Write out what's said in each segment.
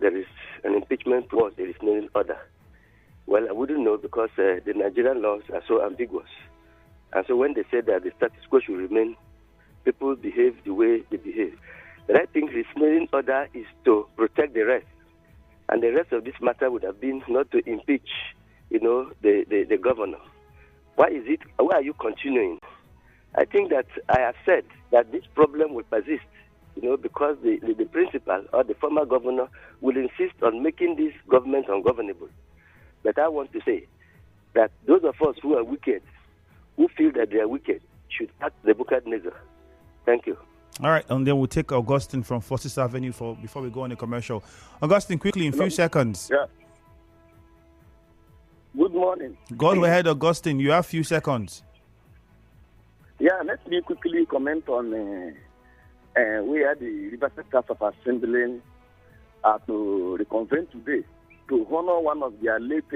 there is an impeachment towards a restraining order. Well, I wouldn't know because the Nigerian laws are so ambiguous. And so when they say that the status quo should remain, people behave the way they behave. But I think restraining order is to protect the rest. And the rest of this matter would have been not to impeach, the governor. Why are you continuing? I think that I have said that this problem will persist, because the principal or the former governor will insist on making this government ungovernable. But I want to say that those of us who are wicked, who feel that they are wicked, should act Nebuchadnezzar. Thank you. All right, and then we'll take Augustine from Forces Avenue before we go on the commercial. Augustine, quickly, in a few seconds. Yeah. Good morning. Go ahead, Augustine. You have a few seconds. Yeah, let me quickly comment on where the Riverside House of Assembly are to reconvene today to honor one of their late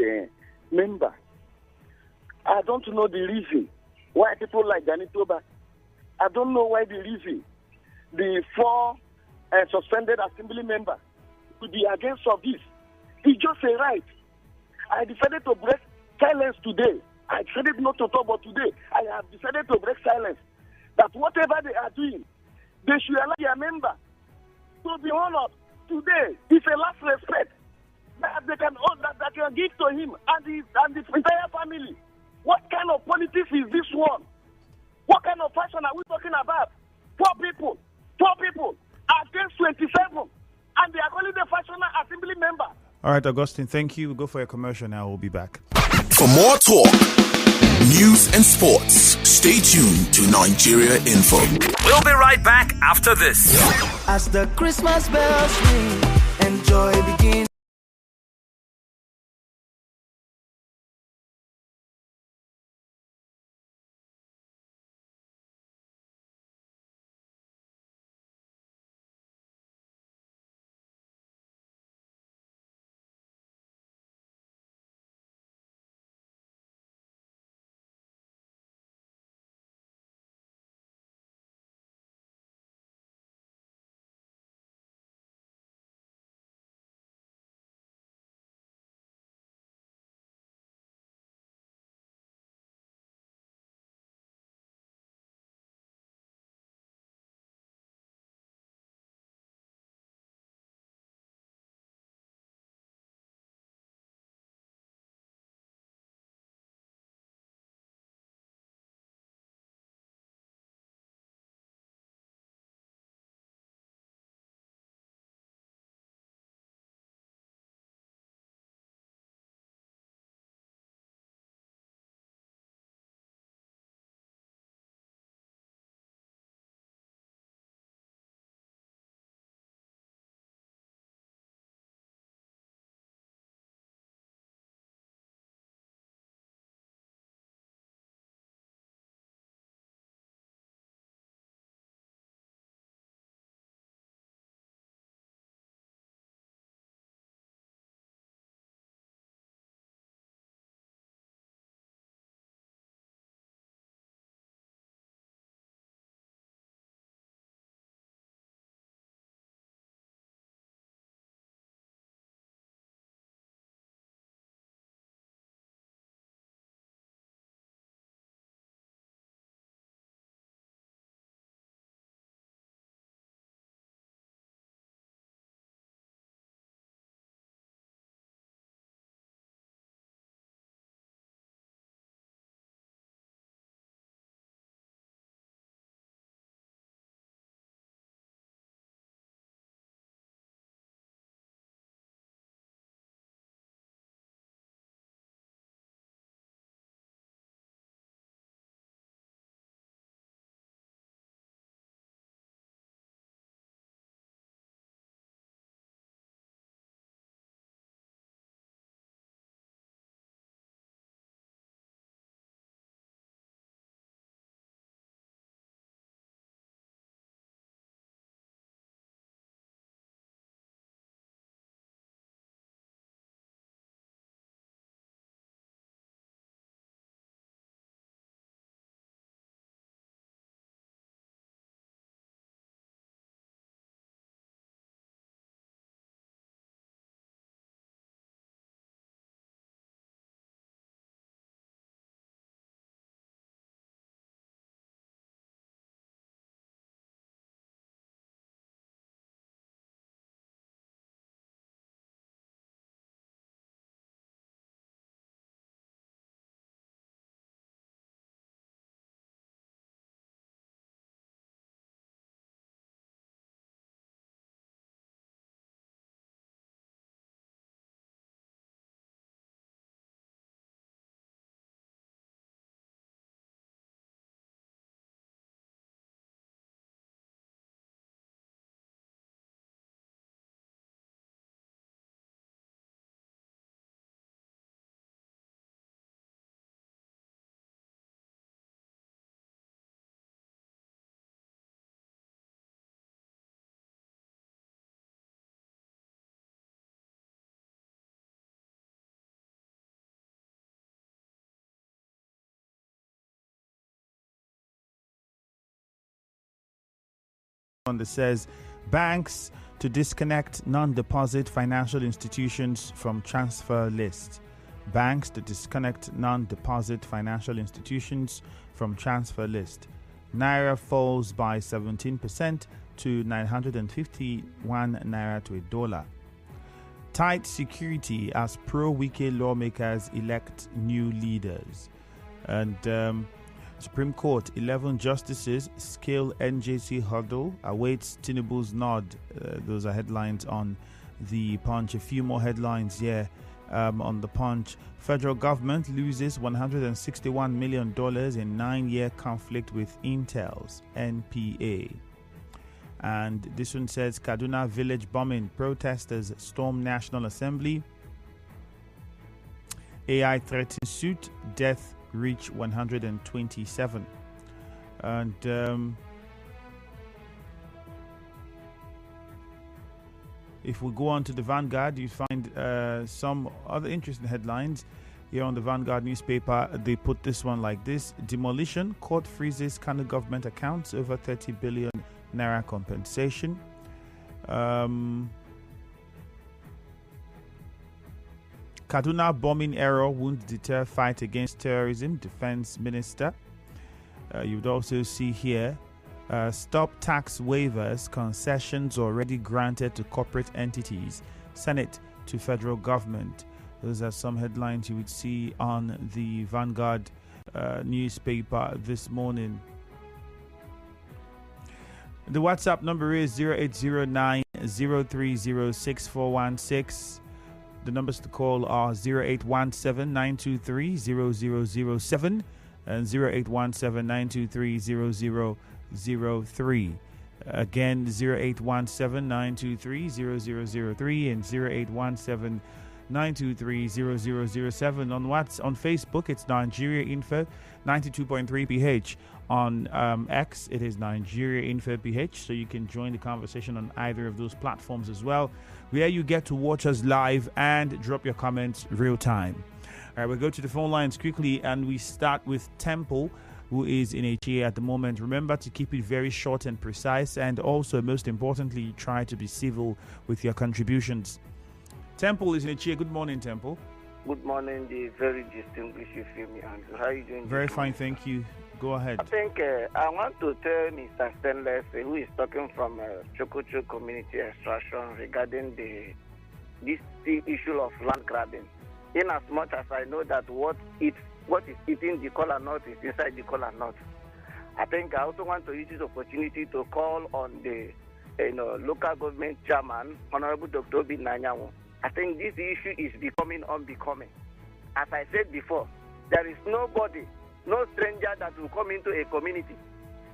members. I don't know the reason why people like Danny Toba. I don't know why the reason the 4 suspended assembly members could be against of this. It's just a right. I decided to break silence today. I decided not to talk about today. I have decided to break silence. That whatever they are doing, they should allow their member to be honored today. It's a last respect that they can give to him and the entire family. What kind of politics is this one? What kind of fashion are we talking about? 4 people against 27, and they are calling the fashioner assembly member. All right, Augustine, thank you. We'll go for a commercial now. We'll be back. For more talk, news and sports, stay tuned to Nigeria Info. We'll be right back after this. As the Christmas bells ring and joy begins. one that says banks to disconnect non-deposit financial institutions from transfer list. Banks to disconnect non-deposit financial institutions from transfer list. Naira falls by 17% to 951 naira to a dollar. Tight security as pro-Wike lawmakers elect new leaders. And Supreme Court, 11 justices scale NJC hurdle, awaits Tinubu's nod. Those are headlines on the Punch. A few more headlines here on the Punch. Federal government loses $161 million in 9-year conflict with Intel's NPA. And this one says Kaduna village bombing, protesters storm National Assembly. AI threatens suit, death reach 127. And if we go on to the Vanguard, you find some other interesting headlines. Here on the Vanguard newspaper, they put this one like this: demolition, court freezes Kano government accounts over 30 billion naira compensation. Kaduna bombing error won't deter fight against terrorism, defense minister. You'd also see here, stop tax waivers, concessions already granted to corporate entities, Senate to federal government. Those are some headlines you would see on the Vanguard newspaper this morning. The WhatsApp number is 0809 030 6416. The numbers to call are 0817 923 0007 and 0817 923 0003. Again, 0817 923 0003 and 0817 923 0007. On Facebook, it's Nigeria Info 92.3 PH. On X, it is Nigeria Info PH. So you can join the conversation on either of those platforms as well, where you get to watch us live and drop your comments real time. All right, we'll go to the phone lines quickly, and we start with Temple, who is in HA at the moment. Remember to keep it very short and precise, and also, most importantly, try to be civil with your contributions. Temple is in HA. Good morning, Temple. Good morning, the very distinguished Femi Andrew. How are you doing? Very fine, thank you. Go ahead. I think I want to tell Mr. Stainless, who is talking from Chokocho Community Extraction, regarding this issue of land grabbing. In as much as I know that what is eating the kola nut is inside the kola nut, I think I also want to use this opportunity to call on the local government chairman, Honorable Dr. Obi Nanyawo. I think this issue is becoming unbecoming. As I said before, there is nobody, no stranger that will come into a community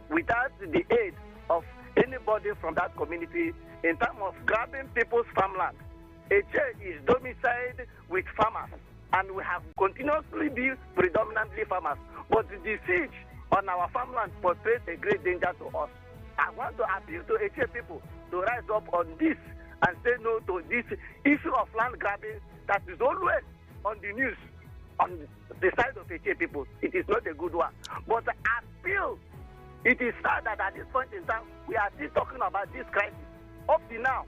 without the aid of anybody from that community in terms of grabbing people's farmland. HA is domiciled with farmers, and we have continuously been predominantly farmers. But the siege on our farmland portrays a great danger to us. I want to appeal to HA people to rise up on this and say no to this issue of land grabbing that is always on the news on the side of HA people. It is not a good one. But I feel it is sad that at this point in time, we are still talking about this crisis. Up to now,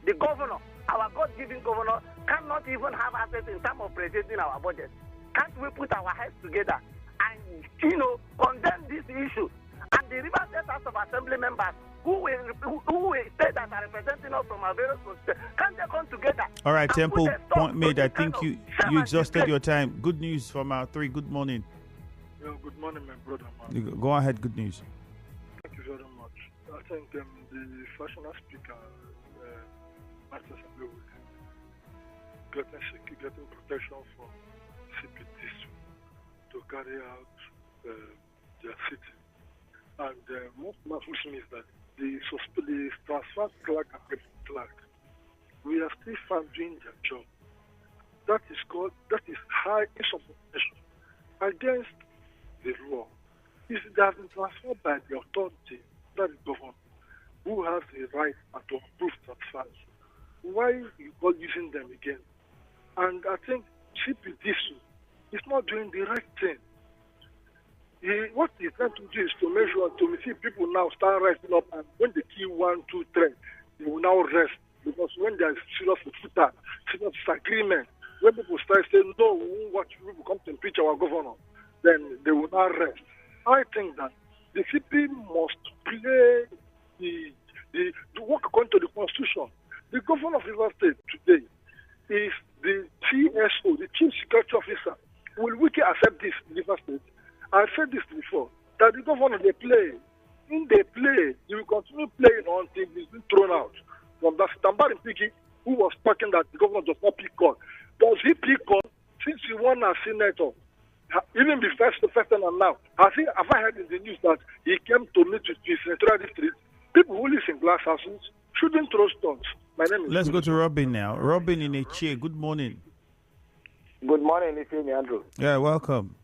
the governor, our God-given governor, cannot even have access in terms of presenting our budget. Can't we put our heads together and, condemn this issue? And the River State House of Assembly members who will say that are representing us from our various constituencies, can't they come together? All right, Temple, point made. I think you exhausted your time. Good news from our three. Good morning. Yeah, good morning, my brother. Man. Go ahead, good news. Thank you very much. I think the fashioner speaker, Master Assembly, getting protection from CPTs to carry out their city. And most matters is that the transfer clerk and deputy clerk, we are still found doing their job. That is high insubordination against the law. It has been transferred by the authority, that is government, who has the right to approve transfers. Why you go using them again? And I think CPDC is not doing the right thing. what he's trying to do is to make sure to see people now start rising up, and when they kill 1, 2, 3, they will now rest. Because when there's serious dispute, serious disagreement, when people start saying, no, we won't watch people come to impeach our governor, then they will not rest. I think that the CP must play the work according to the Constitution. The governor of Rivers State today is the CSO, the Chief Security Officer. Will we accept this in Rivers State? I said this before, that the governor, they play. In they play, he will continue playing until he's been thrown out. From that Tambari Mpigi, who was talking that the governor does not pick on. Does he pick on since he won as senator? Even before the first time and now, have I heard in the news that he came to meet with his senatorial district? People who live in glass houses shouldn't throw stones. My name is. Let's go to Robin now. Robin in a chair. Good morning. Good morning, Ifeanyi Andrew. Yeah, welcome.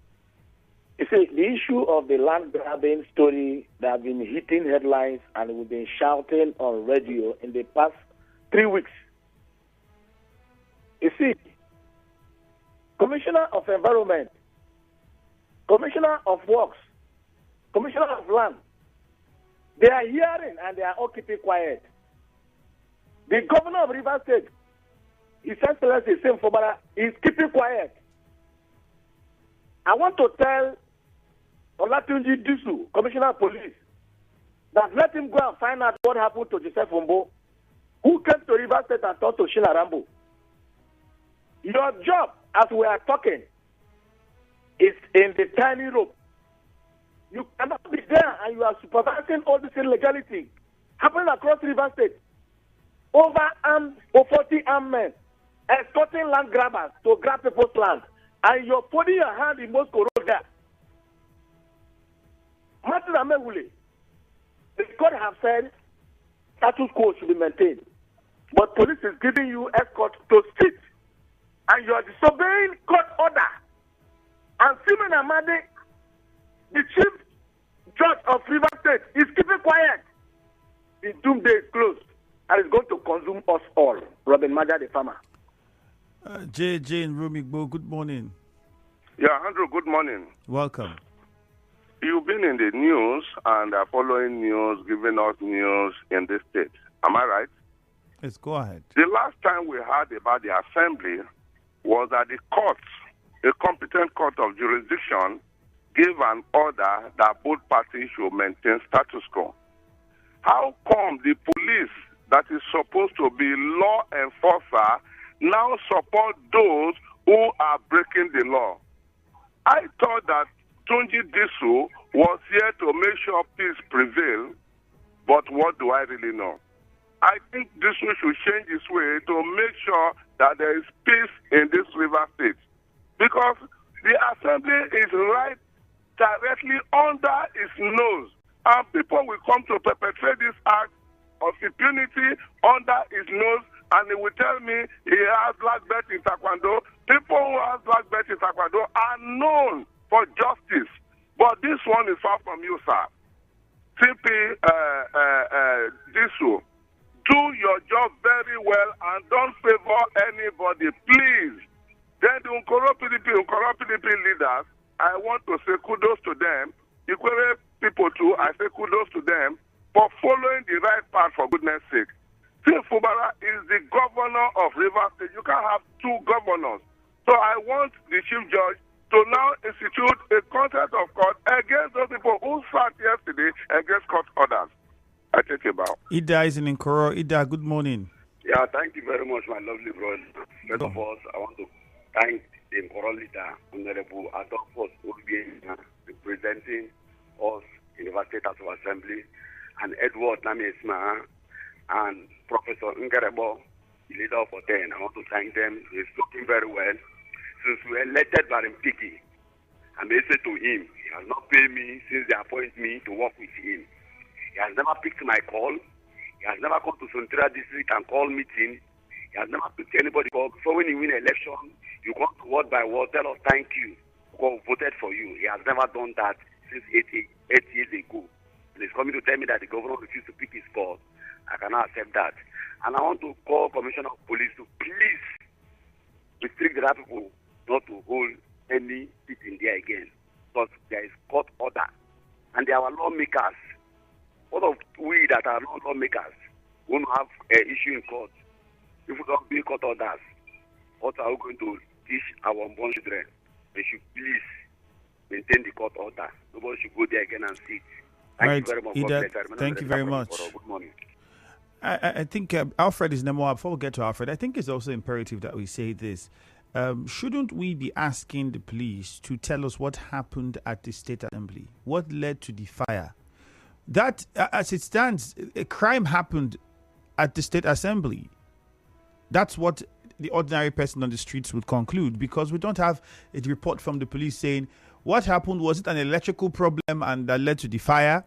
You see, the issue of the land grabbing story that have been hitting headlines and we've been shouting on radio in the past 3 weeks. You see, Commissioner of Environment, Commissioner of Works, Commissioner of Land, they are hearing and they are all keeping quiet. The Governor of Rivers State, His Excellency Sim Fubara, is keeping quiet. I want to tell Olatunji Disu, Commissioner of Police, that let him go and find out what happened to Joseph Umbo, who came to Rivers State and talked to Sheila Rambo. Your job, as we are talking, is in the tiny rope. You cannot be there and you are supervising all this illegality happening across Rivers State. Over 40 armed men escorting land grabbers to grab people's land, and you're putting your hand in Moscow Road there. Martin Amewule, the court have said status quo should be maintained, but police is giving you escort to sit, and you are disobeying court order. And Simon Amade, the chief judge of Rivers State, is keeping quiet. The doomsday is closed, and it's going to consume us all. Robin Maja, the farmer. JJ and Rumigbo, good morning. Yeah, Andrew, good morning. Welcome. You've been in the news and are following news, giving us news in this state. Am I right? Yes, go ahead. The last time we heard about the assembly was that the courts, a competent court of jurisdiction, gave an order that both parties should maintain status quo. How come the police that is supposed to be law enforcer now support those who are breaking the law? I thought that Tunji Disu was here to make sure peace prevail, but what do I really know? I think Disu should change his way to make sure that there is peace in this river state, because the assembly is right directly under his nose, and people will come to perpetrate this act of impunity under his nose, and he will tell me he has black belt in Taekwondo. People who have black belt in Taekwondo are known for justice, but this one is far from you, sir. CP Disu, do your job very well and don't favor anybody, please. Then the Nkoro PDP leaders, I want to say kudos to them. Ikwere people too, I say kudos to them for following the right path, for goodness sake. Sim Fubara is the governor of Rivers State. You can't have two governors. So I want the chief judge to now institute a contempt of court against those people who sat yesterday against court orders. I take it back. Ida is in Nkoro. Ida, good morning. Yeah, thank you very much, my lovely brother. First of all, I want to thank the Nkoro leader, Honorable Adolphus Obiena, representing us in the State House of Assembly, and Edward Namiesma, and Professor Ngarebo, the leader of OTEN. I want to thank them. He's talking very well. Since we elected Barimpiki, I may say to him, he has not paid me since they appoint me to work with him. He has never picked my call. He has never come to Sontra district and call meeting. He has never picked anybody call. So when you win an election, you come to word by word, tell us thank you, because we voted for you. He has never done that since 8 years ago. And he's coming to tell me that the governor refused to pick his call. I cannot accept that. And I want to call Commissioner of Police to please restrict the people not to hold any seat in there again. because there is court order. And they are our lawmakers. What of we that are not lawmakers who don't have an issue in court? If we don't be court orders, what are we going to teach our unborn children? They should please maintain the court order. Nobody should go there again and sit. Thank you very much. Thank you very much. Good morning. I think Alfred is number one. Before we get to Alfred, I think it's also imperative that we say this. Shouldn't we be asking the police to tell us what happened at the State Assembly? What led to the fire? That, as it stands, a crime happened at the State Assembly. That's what the ordinary person on the streets would conclude, because we don't have a report from the police saying what happened. Was it an electrical problem and that led to the fire?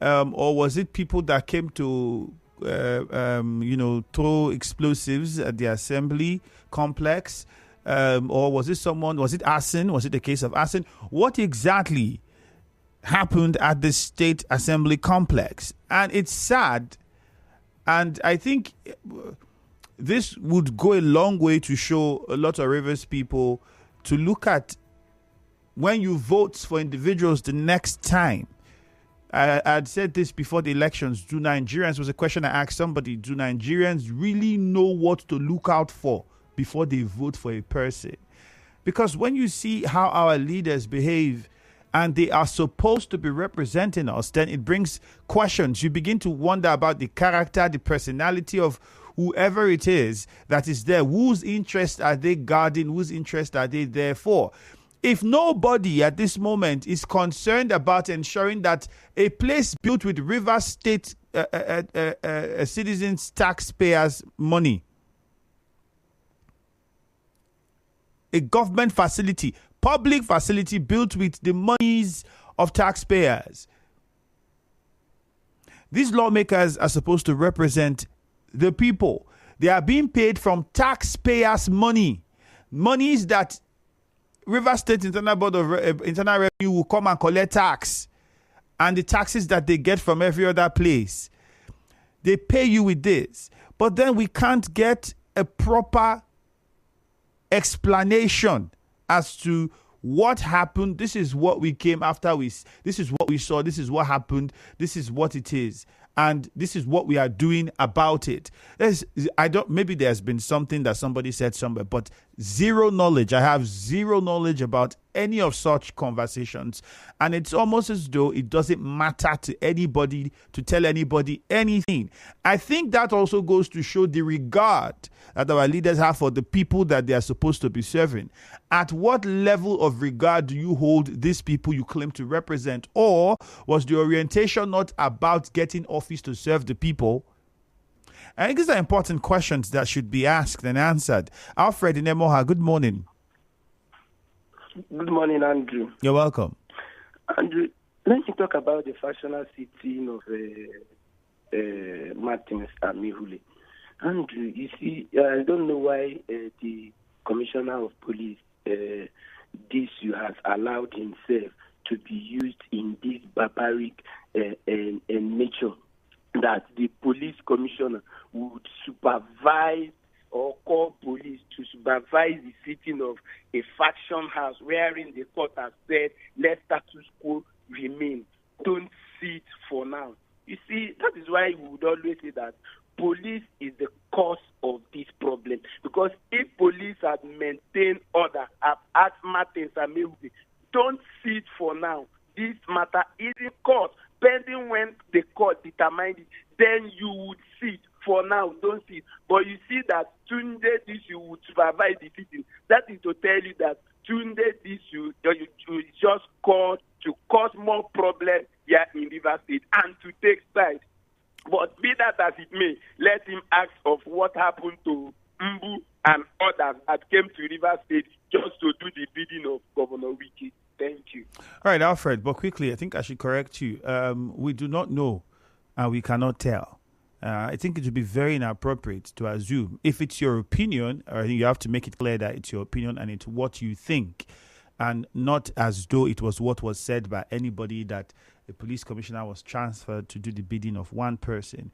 Or was it people that came to throw explosives at the assembly complex? Or was it arson? Was it a case of arson? What exactly happened at the State Assembly complex? And it's sad. And I think this would go a long way to show a lot of Rivers people to look at when you vote for individuals the next time. I had said this before the elections. Do Nigerians, was a question I asked somebody, do Nigerians really know what to look out for before they vote for a person? Because when you see how our leaders behave and they are supposed to be representing us, then it brings questions. You begin to wonder about the character, the personality of whoever it is that is there. Whose interest are they guarding? Whose interest are they there for? If nobody at this moment is concerned about ensuring that a place built with Rivers State citizens' taxpayers' money, a government facility, public facility built with the monies of taxpayers, these lawmakers are supposed to represent the people. They are being paid from taxpayers' money, monies that Rivers State Internal Board of Internal Revenue will come and collect tax, and the taxes that they get from every other place. They pay you with this, but then we can't get a proper explanation as to what happened. This is what we came after. This is what we saw. This is what happened. This is what it is. And this is what we are doing about it. Maybe there's been something that somebody said somewhere, but zero knowledge. I have zero knowledge about any of such conversations. And it's almost as though it doesn't matter to anybody to tell anybody anything. I think that also goes to show the regard that our leaders have for the people that they are supposed to be serving. At what level of regard do you hold these people you claim to represent? Or was the orientation not about getting office to serve the people? I think these are important questions that should be asked and answered. Alfred in Emoha, good morning. Good morning, Andrew. You're welcome. Andrew, let me talk about the factional sitting of Martins and Mihuli. Andrew, you see, I don't know why the Commissioner of Police, Disu, has allowed himself to be used in this barbaric nature, that the police commissioner would supervise or call police to supervise the sitting of a faction house wherein the court has said, let status quo remain. Don't sit for now. You see, that is why we would always say that police is the cause of this problem. Because if police had maintained order, have asked Martins and Mehudi, don't sit for now. This matter is in court. Pending when the court determined it, then you would sit. For now, don't sit. But you see that Tunde Disu would supervise the sitting. That is to tell you that Tunde Disu is just called to cause more problems here in Rivers State and to take sides. But be that as it may, let him ask of what happened to Mbu and others that came to Rivers State just to do the bidding of Governor Wiki. Thank you. All right, Alfred, but quickly, I think I should correct you. We do not know and we cannot tell. I think it would be very inappropriate to assume, if it's your opinion, I think you have to make it clear that it's your opinion and it's what you think, and not as though it was what was said by anybody that a police commissioner was transferred to do the bidding of one person.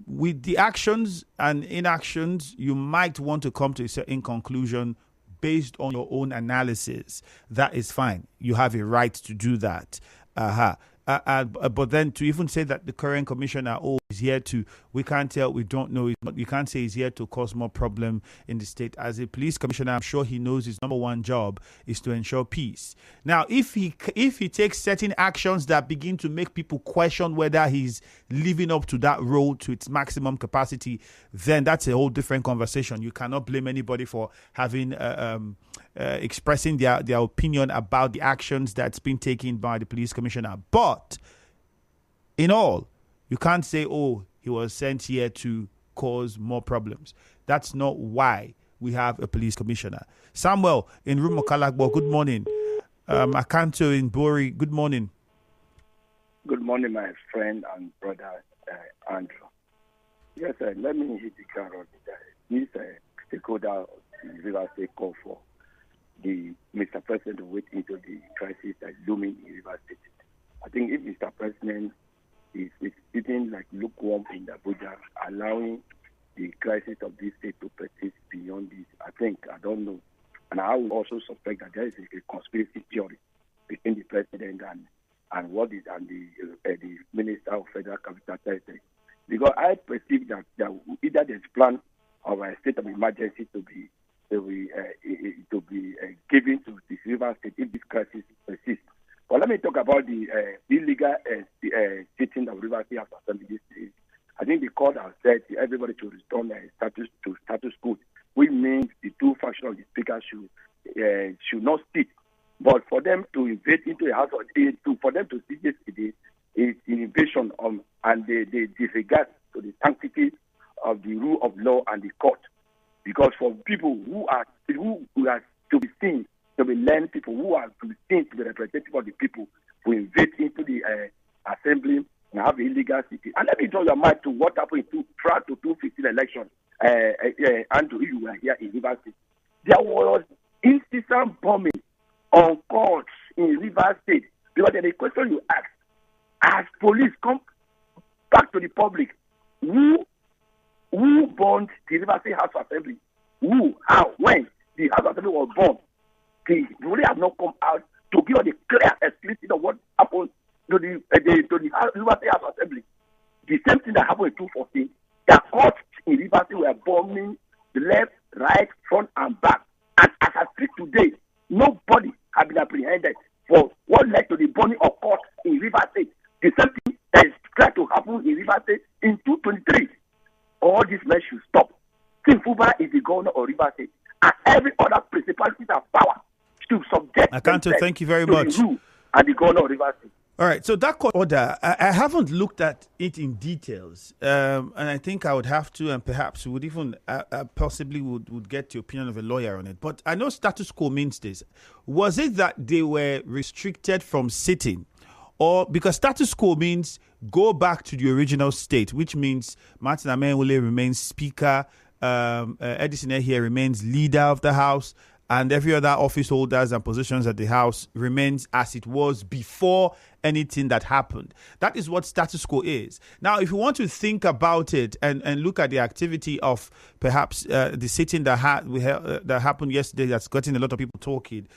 With the actions and inactions, you might want to come to a certain conclusion, based on your own analysis, that is fine. You have a right to do that. But then to even say that the current commissioner is here to, we can't tell, we don't know, you can't say he's here to cause more problem in the state. As a police commissioner, I'm sure he knows his number one job is to ensure peace. Now, if he takes certain actions that begin to make people question whether he's living up to that role to its maximum capacity, then that's a whole different conversation. You cannot blame anybody for having expressing their opinion about the actions that's been taken by the police commissioner. But in all, you can't say, he was sent here to cause more problems. That's not why we have a police commissioner. Samuel in Rumokalakbo, good morning. Akanto in Bori, good morning. Good morning, my friend and brother Andrew. Yes, let me hit the ground on this stakeholder River State call for the Mr. President to wait into the crisis that's looming in River State. I think if Mr. President is sitting like lukewarm in Abuja, allowing the crisis of this state to persist beyond this, I don't know. And I would also suspect that there is a conspiracy theory between the president and the Minister of Federal Capital Territory. Because I perceive that either there's a plan of a state of emergency to be given to the River State if this crisis persists. But let me talk about the illegal sitting of River State House Assembly. I think the court has said everybody should return status quo, which means the two factions of the speaker should not sit. But for them to invade into a house, for them to sit yesterday is an invasion and they disregard to the sanctity of the rule of law and the court. Because for people who are to be seen, to be learned people, who are to be seen to be representative of the people, who invade into the assembly and have illegal city. And let me draw your mind to what happened prior to 2015 election. Andrew, you were here in River State. There was incessant bombing on courts in River State. Because the question you ask, as police come back to the public, who bombed the River State House Assembly? Who, how, when the House Assembly was bombed? They really have not come out to give us the clear explanation of what happened to the River State House Assembly. The same thing that happened in 2014. The courts in River State were bombing the left, right, front, and back. And as I speak today, nobody has been apprehended for what led to the bombing of courts in River State. The same thing that is trying to happen in River State in 2023. All these men should stop. Tim Fuba is the governor of River State, and every other principality and power to subject Akanto, thank you very much. The rule and the governor of River State. All right, so that court order, I haven't looked at it in details, and I think I would have to, and perhaps would even possibly would get the opinion of a lawyer on it. But I know status quo means this. Was it that they were restricted from sitting? Or because status quo means go back to the original state, which means Martin Amenwole remains speaker, Edison here remains leader of the House, and every other office holders and positions at the House remains as it was before anything that happened. That is what status quo is. Now, if you want to think about it and look at the activity of perhaps the sitting that happened yesterday that's gotten a lot of people talking,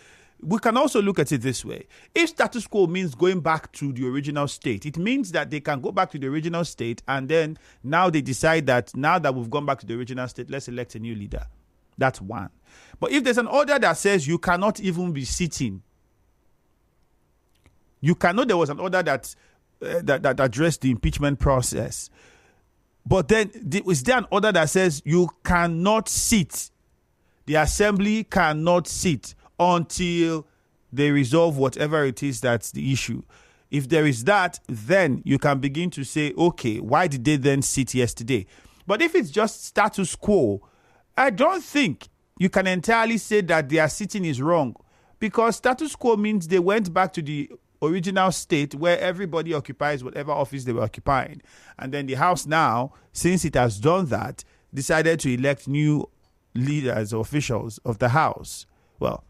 we can also look at it this way. If status quo means going back to the original state, it means that they can go back to the original state and then now they decide that now that we've gone back to the original state, let's elect a new leader. That's one. But if there's an order that says you cannot even be sitting, there was an order that addressed the impeachment process. But then is there an order that says you cannot sit? The assembly cannot sit until they resolve whatever it is that's the issue. If there is that, then you can begin to say, okay, why did they then sit yesterday? But if it's just status quo, I don't think you can entirely say that their sitting is wrong, because status quo means they went back to the original state where everybody occupies whatever office they were occupying. And then the House now, since it has done that, decided to elect new leaders or officials of the House. Well,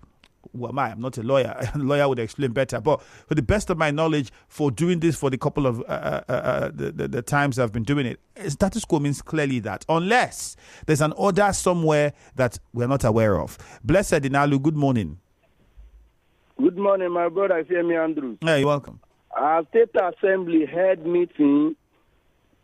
Well, I'm not a lawyer. A lawyer would explain better. But for the best of my knowledge, for doing this for the couple of the times I've been doing it, status quo means clearly that. Unless there's an order somewhere that we're not aware of. Blessed Inalu, good morning. Good morning, my brother, Femi Andrews. Yeah, you're welcome. Our State Assembly had meeting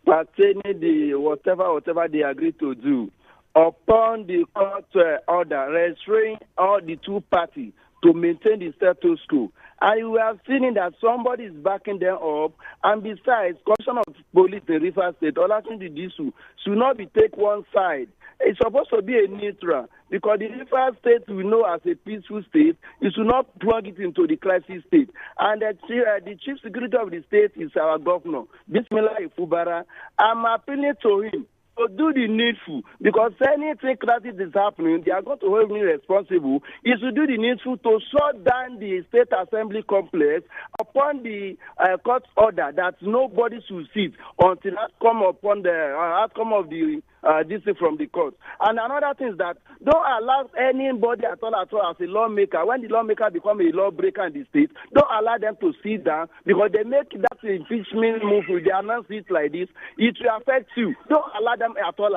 pertaining the whatever they agreed to do. Upon the court order, restraining all the two parties to maintain the status quo. And we have seen that somebody is backing them up. And besides, Commissioner of Police in Rivers State, Olatunji Disu, should not be take one side. It's supposed to be a neutral, because the Rivers State we know as a peaceful state, you should not plug it into the crisis state. And the chief security of the state is our governor, Bismillah Ifubara. I'm appealing to him to do the needful, because anything crisis is happening, they are going to hold me responsible. He should do the needful to shut down the State Assembly complex upon the court order that nobody should sit until outcome upon the outcome of the this is from the court. And another thing is that don't allow anybody at all as a lawmaker, when the lawmaker become a lawbreaker in the state, don't allow them to sit down, because they make that impeachment move, they announce it like this, it will affect you. Don't allow them at all.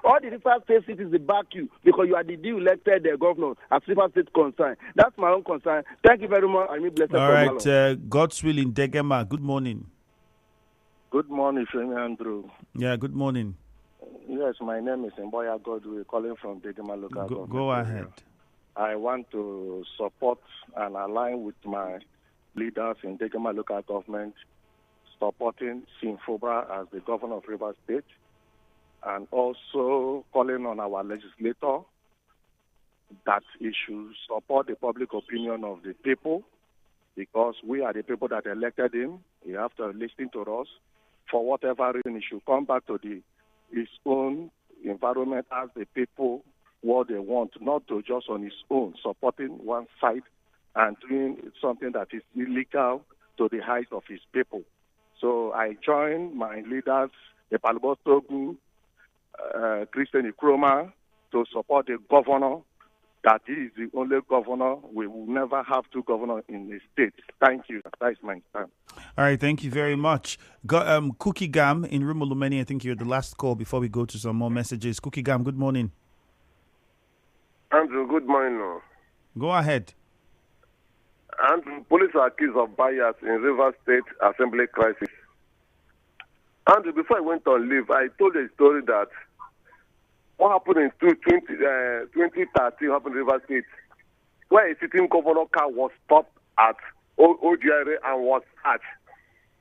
All the Rivers State citizens back you, because you are the elected governor as Rivers State concern. That's my own concern. Thank you very much. I mean, blessed. All right, God's will in Degema. Good morning. Good morning, Femi Andrew. Yeah, good morning. Yes, my name is Mboya Godwin, calling from Degema local government. Go ahead. I want to support and align with my leaders in Degema local government, supporting Sinfobra as the governor of Rivers State, and also calling on our legislator that he should support the public opinion of the people, because we are the people that elected him. He has to listen to us. For whatever reason, he should come back to his own environment as the people what they want, not to just on his own, supporting one side and doing something that is illegal to the height of his people. So I join my leaders, Epalbo Togu, Christian Ikroma, to support the governor, that he is the only governor. We will never have two governors in the state. Thank you. That is my time. All right, thank you very much. Cookie Gam in Rumulumeni, I think you're the last call before we go to some more messages. Cookie Gam, good morning. Andrew, good morning. Go ahead. Andrew, police are accused of bias in Rivers State Assembly crisis. Andrew, before I went on leave, I told a story that what happened in 2013 happened in Rivers State, where a sitting governor car was stopped at OGRA and was searched.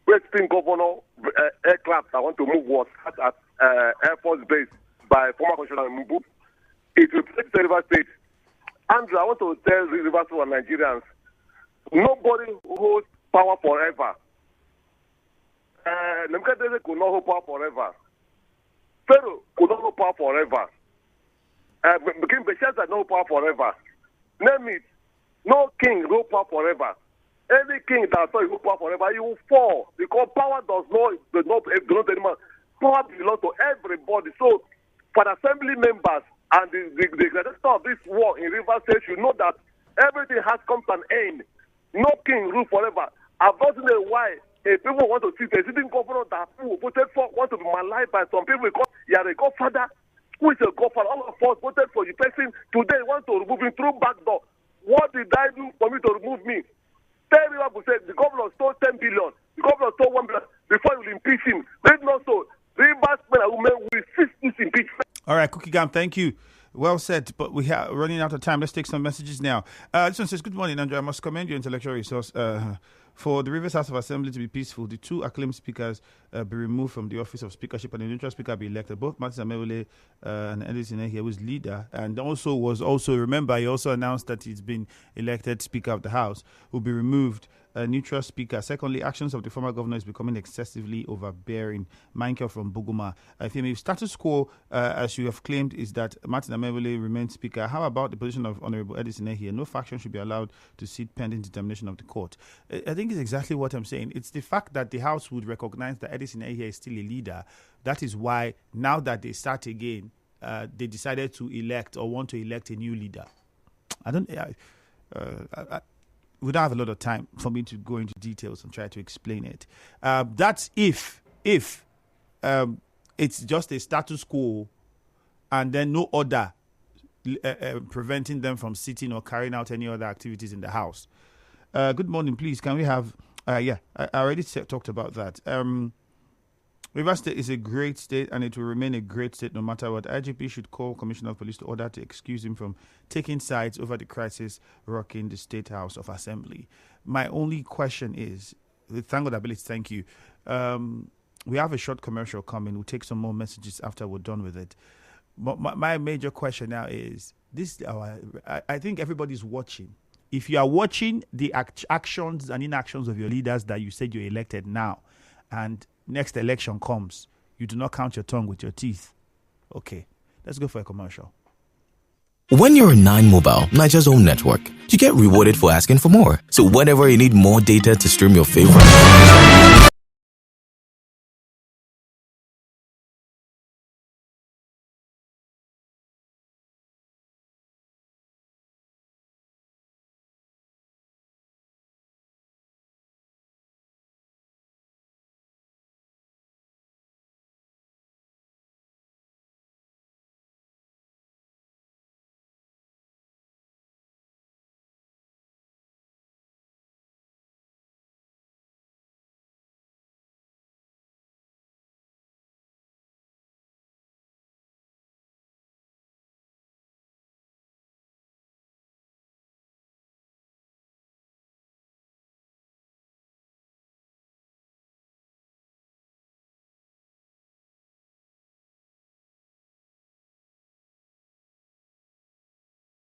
Where sitting governor aircraft that want to move was searched at Air Force Base by former Commissioner Mbu. It reflects the Rivers State. Andrew, I want to tell the Rivers State and Nigerians, nobody holds power forever. Nemkadeze could not hold power forever. Pharaoh could not hold power forever. King Belshazzar no power forever. Name it. No king no power forever. Any king that thought he will power forever, he will fall, because power does not belong to anyone. Power belongs to everybody. So, for the assembly members and the director of this war in Rivers State should know that everything has come to an end. No king rule forever. I've not seen why people want to sit a sitting governor that people voted for want to be maligned by some people because you are a godfather. Who is a godfather? All of us voted for the person. Today want to remove him through back door. What did I do for me to remove me? Tell me what said the governor stole 10 billion. The governor stole 1 billion before you will impeach him. Maybe not so. Rivers men and women will cease this impeachment. All right, Cookie Gam, thank you. Well said, but we are running out of time. Let's take some messages now. This one says, good morning, Andrew. I must commend your intellectual resource. For the Rivers House of Assembly to be peaceful, the two acclaimed speakers be removed from the office of speakership and the neutral speaker be elected. Both Martin Amewule and Edison here was leader, and remember, he also announced that he's been elected Speaker of the House, will be removed. Neutral speaker. Secondly, actions of the former governor is becoming excessively overbearing. Michael from Buguma. I think if status quo, as you have claimed, is that Martin Amewule remains speaker, how about the position of Honorable Edison here? No faction should be allowed to sit pending determination of the court. I think it's exactly what I'm saying. It's the fact that the House would recognize that Edison here is still a leader. That is why now that they start again, they decided to elect or want to elect a new leader. we don't have a lot of time for me to go into details and try to explain it. That's if it's just a status quo and then no order preventing them from sitting or carrying out any other activities in the house. Good morning, please. Can we have... I already talked about that. Rivers State is a great state and it will remain a great state no matter what. IGP should call Commissioner of Police to order to excuse him from taking sides over the crisis rocking the State House of Assembly. My only question is, thank God, ability, thank you. We have a short commercial coming. We'll take some more messages after we're done with it. But my major question now is, I think everybody's watching. If you are watching the actions and inactions of your leaders that you said you elected now, and next election comes, you do not count your tongue with your teeth. Okay, let's go for a commercial. When you're in 9 Mobile, Nigeria's own network, you get rewarded for asking for more. So whenever you need more data to stream your favorite